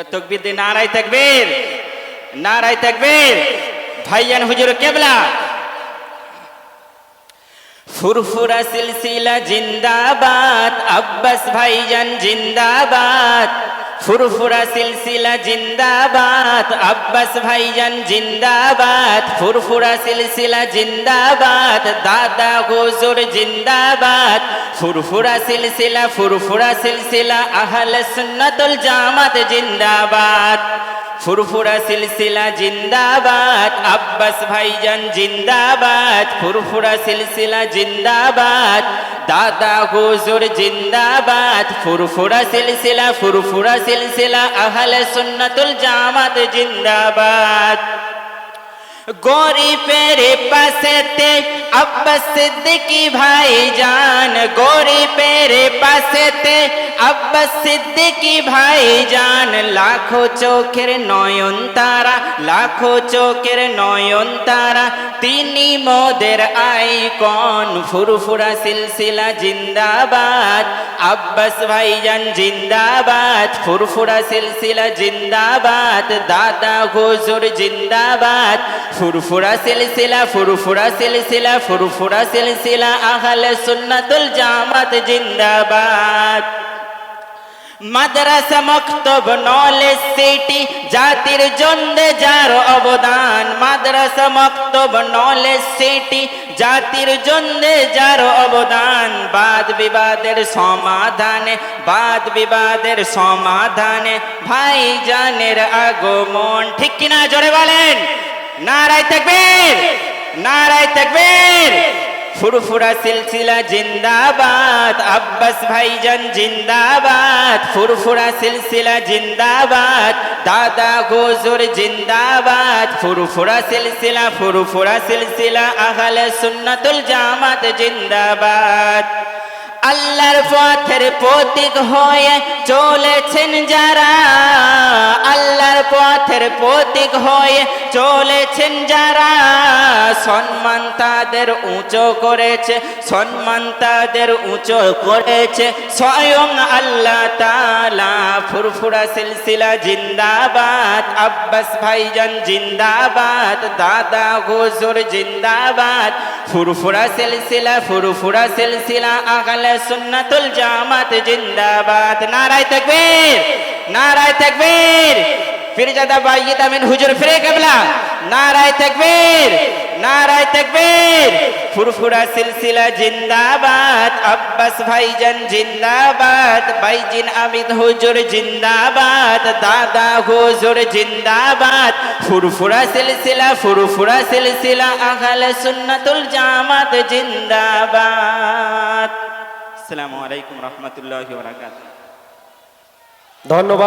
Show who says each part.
Speaker 1: तकबीर दे नाराए तकबीर, नाराए तकबीर। भाईजान हुजूर केबला फुरफुरा सिलसिला जिंदाबाद, अब्बास भाईजान जिंदाबाद। फुरफुरा सिलसिला जिंदाबाद, अब्बास भाईजान जिंदाबाद। फुरफुरा सिलसिला जिंदाबाद, दादा हुजूर जिंदाबाद। फुरफुरा सिलसिला अहले सुन्नतुल जामात जिंदाबाद। फुरफुरा सिलसिला जिंदाबाद, अब्बास भाईजान जिंदाबाद। फुरफुरा सिलसिला जिंदाबाद, दादा हुजूर जिंदाबाद। फुरफुरा सिलसिला अहले सुन्नतुल जामात जिंदाबाद। गरीबेर पासेते अब्बास सिद्दीकी भाईजान, गरीबेर पासेते अब्बास सिद्दीकी भाईजान। लाखों चोखेर नयन तारा, लाखों चोखेर नयन तारा, तिनी मोদের आइकन। फुरफुरा सिलसिला जिंदाबाद, अब्बास भाईजान जिंदाबाद। फुरफुरा सिलसिला जिंदाबाद, दादा हुजूर जिंदाबाद। फुरफुरा सिलसिला अहले सुन्नतुल जामात जिंदाबाद। माद्रासा मक्तब नॉलेज सिटी জাতির জন্য যার অবদান। মাদ্রাসা মক্তব নলেজ সিটি জাতির জন্য যার অবদান। বাদ বিবাদের সমাধানে, বাদ বিবাদের সমাধানে ভাইজানের আগমন। ঠিক কিনা জোরে বলেন নারায়ে তাকবীর, नाराए तकबीर। फुरफुरा सिलसिला जिंदाबाद, अब्बास भाईजान जिंदाबाद। फुरफुरा सिलसिला जिंदाबाद, दादा हुजूर जिंदाबाद। फुरफुरा सिलसिला अहले सुन्नतुल जामात जिंदाबाद। আল্লাহর পথের প্রতীক হয়ে চলেছেন যারা, আল্লাহর পথের প্রতীক হয়ে চলেছেন যারা। সম্মান তাদের উঁচু করেছে, সম্মান তাদের উঁচু করেছে স্বয়ং আল্লাহ তাআলা। ফুরফুরা সিলসিলা জিন্দাবাদ, আব্বাস ভাইজান জিন্দাবাদ। দাদা হুজুর জিন্দাবাদ। ফুরফুরা সিলসিলা আহলে सुन्नतुल जामात जिंदाबाद। नाराए तकबीर, नाराए तकबीर। फिरजादा बाय्यिद अमीन हुजूर फिरे क़िबला, नाराए तकबीर, नाराए तकबीर। फुरफुरा सिलसिला जिंदाबाद, अब्बास भाईजान जिंदाबाद। भाईजिन अमीन हुजूर जिंदाबाद, दादा हुजूर जिंदाबाद। फुरफुरा सिलसिला अहले सुन्नतुल जामात जिंदाबाद। আসসালামু আলাইকুম রহমতুল্লাহি ওয়া বারাকাতুহু।
Speaker 2: ধন্যবাদ।